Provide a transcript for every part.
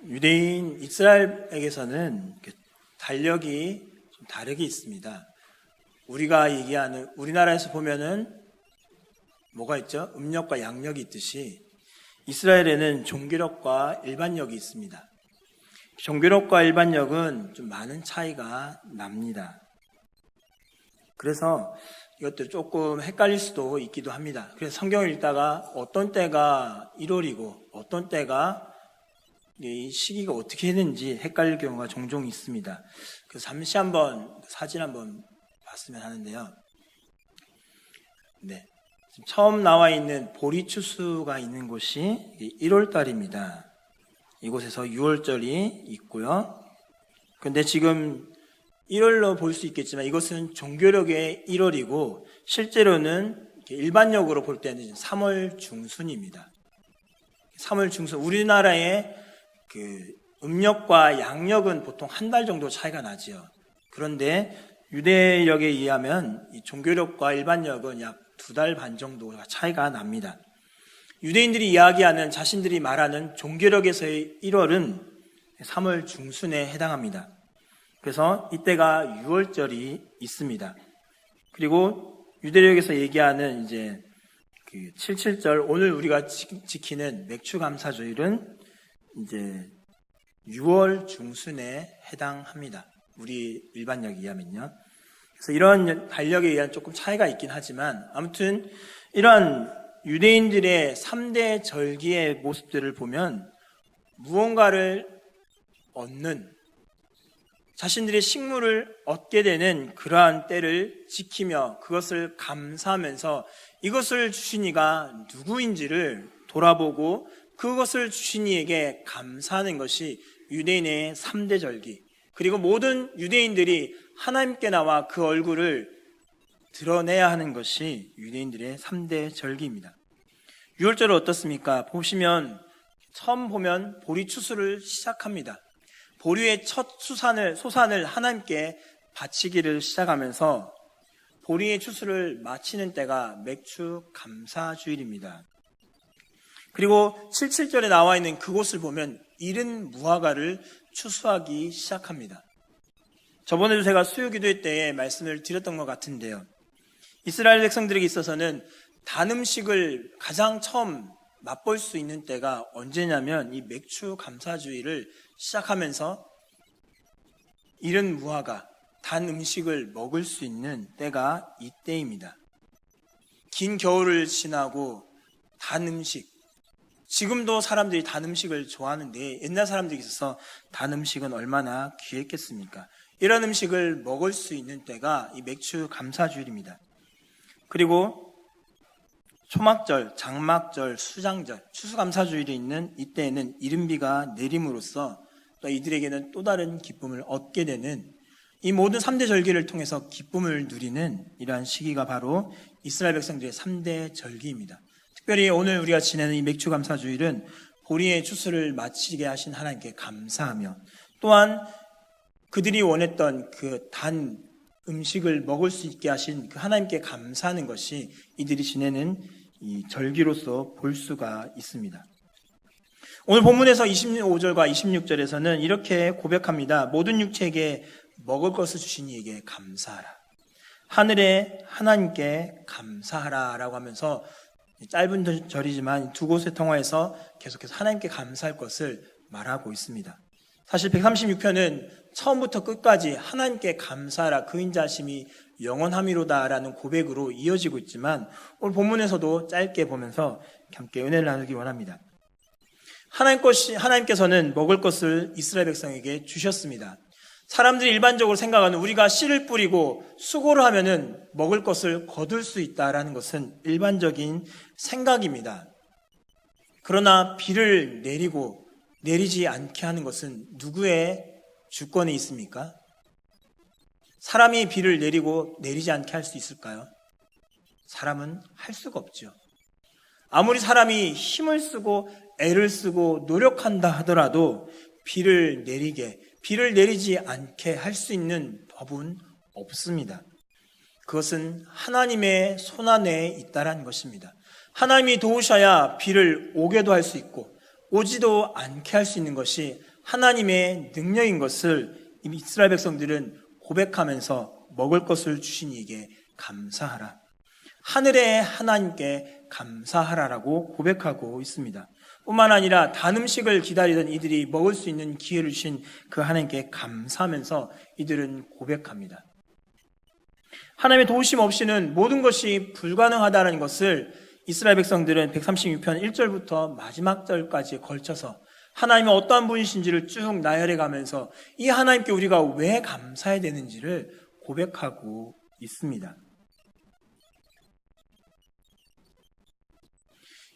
유대인 이스라엘에게서는 달력이 좀 다르게 있습니다. 우리가 얘기하는 우리나라에서 보면은 뭐가 있죠? 음력과 양력이 있듯이 이스라엘에는 종교력과 일반력이 있습니다. 종교력과 일반력은 좀 많은 차이가 납니다. 그래서 이것들 조금 헷갈릴 수도 있기도 합니다. 그래서 성경을 읽다가 어떤 때가 1월이고 어떤 때가 이 시기가 어떻게 했는지 헷갈릴 경우가 종종 있습니다. 그래서 잠시 한번 사진 한번 봤으면 하는데요. 네, 지금 처음 나와 있는 보리추수가 있는 곳이 1월 달입니다. 이곳에서 6월절이 있고요. 그런데 지금 1월로 볼 수 있겠지만 이것은 종교력의 1월이고 실제로는 일반력으로 볼 때는 3월 중순입니다. 3월 중순, 우리나라의 음력과 양력은 보통 한 달 정도 차이가 나지요. 그런데 유대력에 의하면 이 종교력과 일반력은 약 2달 반 정도 차이가 납니다. 유대인들이 이야기하는, 자신들이 말하는 종교력에서의 1월은 3월 중순에 해당합니다. 그래서 이때가 6월절이 있습니다. 그리고 유대력에서 얘기하는 이제 77절, 오늘 우리가 지키는 맥추감사주일은 이제 6월 중순에 해당합니다. 우리 일반력에 의하면요. 그래서 이런 달력에 의한 조금 차이가 있긴 하지만 아무튼 이런 유대인들의 3대 절기의 모습들을 보면 무언가를 얻는, 자신들의 식물을 얻게 되는 그러한 때를 지키며 그것을 감사하면서 이것을 주신 이가 누구인지를 돌아보고 그것을 주신 이에게 감사하는 것이 유대인의 3대 절기, 그리고 모든 유대인들이 하나님께 나와 그 얼굴을 드러내야 하는 것이 유대인들의 3대 절기입니다. 6월절은 어떻습니까? 보시면 처음 보면 보리추수를 시작합니다. 보리의 첫 소산을 하나님께 바치기를 시작하면서 보리의 추수를 마치는 때가 맥추감사주일입니다. 그리고 77절에 나와 있는 그곳을 보면 이른 무화과를 추수하기 시작합니다. 저번에도 제가 수요기도회 때에 말씀을 드렸던 것 같은데요. 이스라엘 백성들에게 있어서는 단 음식을 가장 처음 맛볼 수 있는 때가 언제냐면 이 맥추감사주일을 시작하면서 이른 무화과, 단 음식을 먹을 수 있는 때가 이때입니다. 긴 겨울을 지나고 단 음식, 지금도 사람들이 단 음식을 좋아하는데 옛날 사람들이 있어서 단 음식은 얼마나 귀했겠습니까? 이런 음식을 먹을 수 있는 때가 이 맥추감사주일입니다. 그리고 초막절, 장막절, 수장절, 추수감사주일이 있는 이때에는 이른 비가 내림으로써 또 이들에게는 또 다른 기쁨을 얻게 되는, 이 모든 3대 절기를 통해서 기쁨을 누리는 이러한 시기가 바로 이스라엘 백성들의 3대 절기입니다. 특별히 오늘 우리가 지내는 이 맥추감사주일은 보리의 추수를 마치게 하신 하나님께 감사하며 또한 그들이 원했던 그 단 음식을 먹을 수 있게 하신 그 하나님께 감사하는 것이 이들이 지내는 이 절기로서 볼 수가 있습니다. 오늘 본문에서 25절과 26절에서는 이렇게 고백합니다. 모든 육체에게 먹을 것을 주신 이에게 감사하라. 하늘의 하나님께 감사하라 라고 하면서 짧은 절이지만 두 곳의 통화에서 계속해서 하나님께 감사할 것을 말하고 있습니다. 사실 136편은 처음부터 끝까지 하나님께 감사하라, 그 인자하심이 영원함이로다라는 고백으로 이어지고 있지만 오늘 본문에서도 짧게 보면서 함께 은혜를 나누기 원합니다. 하나님께서는 먹을 것을 이스라엘 백성에게 주셨습니다. 사람들이 일반적으로 생각하는 우리가 씨를 뿌리고 수고를 하면은 먹을 것을 거둘 수 있다라는 것은 일반적인 생각입니다. 그러나 비를 내리고 내리지 않게 하는 것은 누구의 주권에 있습니까? 사람이 비를 내리고 내리지 않게 할 수 있을까요? 사람은 할 수가 없죠. 아무리 사람이 힘을 쓰고 애를 쓰고 노력한다 하더라도 비를 내리지 않게 할 수 있는 법은 없습니다. 그것은 하나님의 손안에 있다라는 것입니다. 하나님이 도우셔야 비를 오게도 할 수 있고 오지도 않게 할 수 있는 것이 하나님의 능력인 것을 이스라엘 백성들은 고백하면서 먹을 것을 주신 이에게 감사하라. 하늘의 하나님께 감사하라라고 고백하고 있습니다. 뿐만 아니라 단 음식을 기다리던 이들이 먹을 수 있는 기회를 주신 그 하나님께 감사하면서 이들은 고백합니다. 하나님의 도우심 없이는 모든 것이 불가능하다는 것을 이스라엘 백성들은 136편 1절부터 마지막 절까지 걸쳐서 하나님이 어떠한 분이신지를 쭉 나열해 가면서 이 하나님께 우리가 왜 감사해야 되는지를 고백하고 있습니다.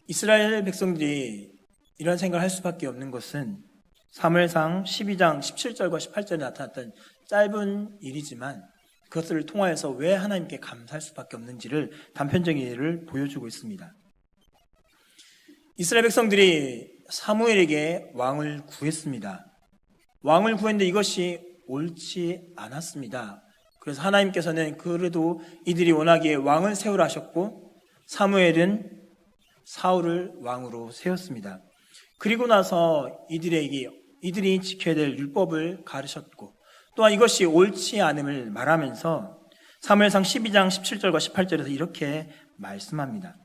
이스라엘 백성들이 이런 생각을 할 수밖에 없는 것은 사무엘상 12장 17절과 18절에 나타났던 짧은 일이지만 그것을 통하여서 왜 하나님께 감사할 수밖에 없는지를 단편적인 예를 보여주고 있습니다. 이스라엘 백성들이 사무엘에게 왕을 구했습니다. 왕을 구했는데 이것이 옳지 않았습니다. 그래서 하나님께서는 그래도 이들이 원하기에 왕을 세우라 하셨고 사무엘은 사울을 왕으로 세웠습니다. 그리고 나서 이들이 지켜야 될 율법을 가르쳤고 또한 이것이 옳지 않음을 말하면서 사무엘상 12장 17절과 18절에서 이렇게 말씀합니다.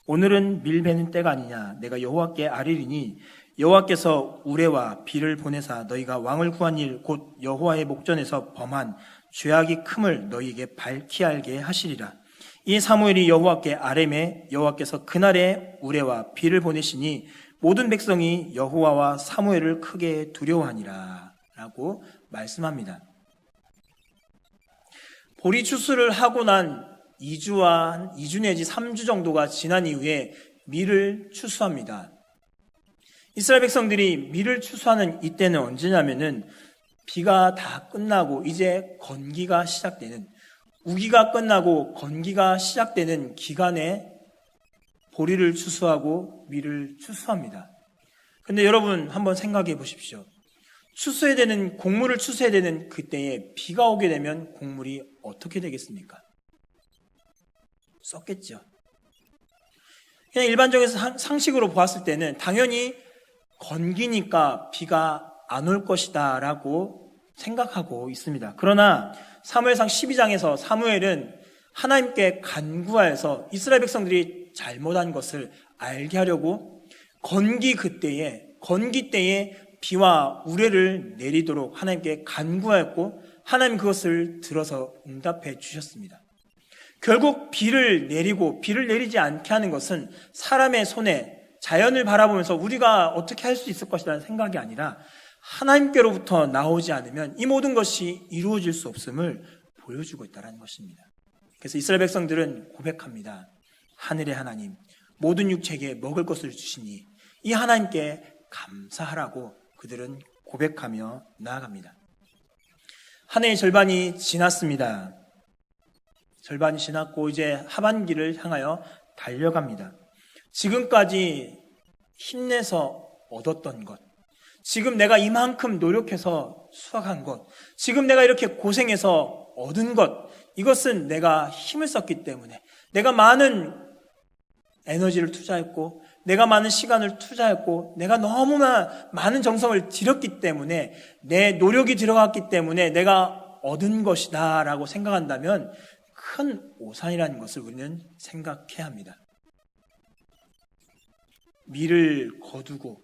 오늘은 밀 베는 때가 아니냐. 내가 여호와께 아뢰리니 여호와께서 우레와 비를 보내사 너희가 왕을 구한 일 곧 여호와의 목전에서 범한 죄악이 큼을 너희에게 밝히 알게 하시리라. 이 사무엘이 여호와께 아뢰매 여호와께서 그날에 우레와 비를 보내시니 모든 백성이 여호와와 사무엘을 크게 두려워하니라 라고 말씀합니다. 보리 추수를 하고 난 2주 내지 3주 정도가 지난 이후에 밀을 추수합니다. 이스라엘 백성들이 밀을 추수하는 이때는 언제냐면은 비가 다 끝나고 이제 건기가 시작되는, 우기가 끝나고 건기가 시작되는 기간에 보리를 추수하고 밀을 추수합니다. 근데 여러분 한번 생각해 보십시오. 추수해야 되는, 곡물을 추수해야 되는 그때에 비가 오게 되면 곡물이 어떻게 되겠습니까? 썩겠죠. 그냥 일반적인 상식으로 보았을 때는 당연히 건기니까 비가 안 올 것이다 라고 생각하고 있습니다. 그러나 사무엘상 12장에서 사무엘은 하나님께 간구하여서 이스라엘 백성들이 잘못한 것을 알게 하려고 건기 때에 비와 우레를 내리도록 하나님께 간구하였고 하나님 그것을 들어서 응답해 주셨습니다. 결국 비를 내리지 않게 하는 것은 사람의 손에 자연을 바라보면서 우리가 어떻게 할 수 있을 것이라는 생각이 아니라 하나님께로부터 나오지 않으면 이 모든 것이 이루어질 수 없음을 보여주고 있다는 것입니다. 그래서 이스라엘 백성들은 고백합니다. 하늘의 하나님, 모든 육체에게 먹을 것을 주시니 이 하나님께 감사하라고 그들은 고백하며 나아갑니다. 한 해의 절반이 지났습니다. 절반이 지났고 이제 하반기를 향하여 달려갑니다. 지금까지 힘내서 얻었던 것, 지금 내가 이만큼 노력해서 수확한 것, 지금 내가 이렇게 고생해서 얻은 것, 이것은 내가 힘을 썼기 때문에, 내가 많은 에너지를 투자했고, 내가 많은 시간을 투자했고, 내가 너무나 많은 정성을 들였기 때문에, 내 노력이 들어갔기 때문에 내가 얻은 것이다 라고 생각한다면 큰 오산이라는 것을 우리는 생각해야 합니다. 밀을 거두고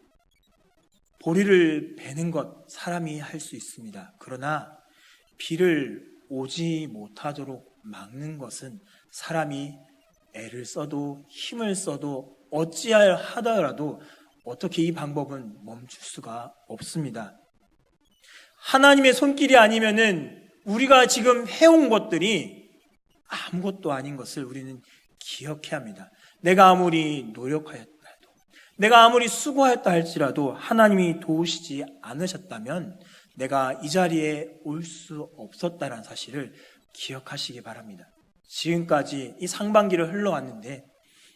보리를 베는 것 사람이 할 수 있습니다. 그러나 비를 오지 못하도록 막는 것은 사람이 애를 써도 힘을 써도 어찌하여 하더라도 어떻게 이 방법은 멈출 수가 없습니다. 하나님의 손길이 아니면은 우리가 지금 해온 것들이 아무것도 아닌 것을 우리는 기억해야 합니다. 내가 아무리 노력하였다 해도, 내가 아무리 수고하였다 할지라도 하나님이 도우시지 않으셨다면 내가 이 자리에 올 수 없었다는 사실을 기억하시기 바랍니다. 지금까지 이 상반기를 흘러왔는데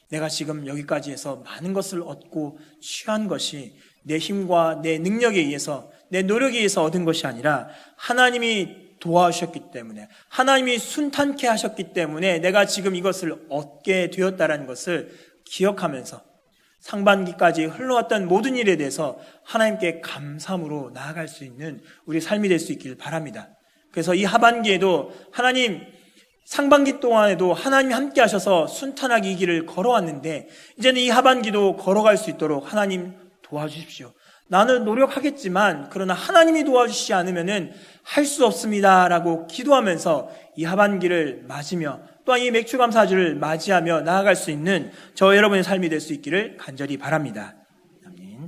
내가 지금 여기까지 해서 많은 것을 얻고 취한 것이 내 힘과 내 능력에 의해서, 내 노력에 의해서 얻은 것이 아니라 하나님이 도와주셨기 때문에, 하나님이 순탄케 하셨기 때문에 내가 지금 이것을 얻게 되었다는 것을 기억하면서 상반기까지 흘러왔던 모든 일에 대해서 하나님께 감사함으로 나아갈 수 있는 우리 삶이 될 수 있기를 바랍니다. 그래서 이 하반기에도 하나님, 상반기 동안에도 하나님이 함께 하셔서 순탄하게 이 길을 걸어왔는데 이제는 이 하반기도 걸어갈 수 있도록 하나님 도와주십시오. 나는 노력하겠지만 그러나 하나님이 도와주시지 않으면 할 수 없습니다 라고 기도하면서 이 하반기를 맞으며 또한 이 맥주감사주를 맞이하며 나아갈 수 있는 저 여러분의 삶이 될 수 있기를 간절히 바랍니다.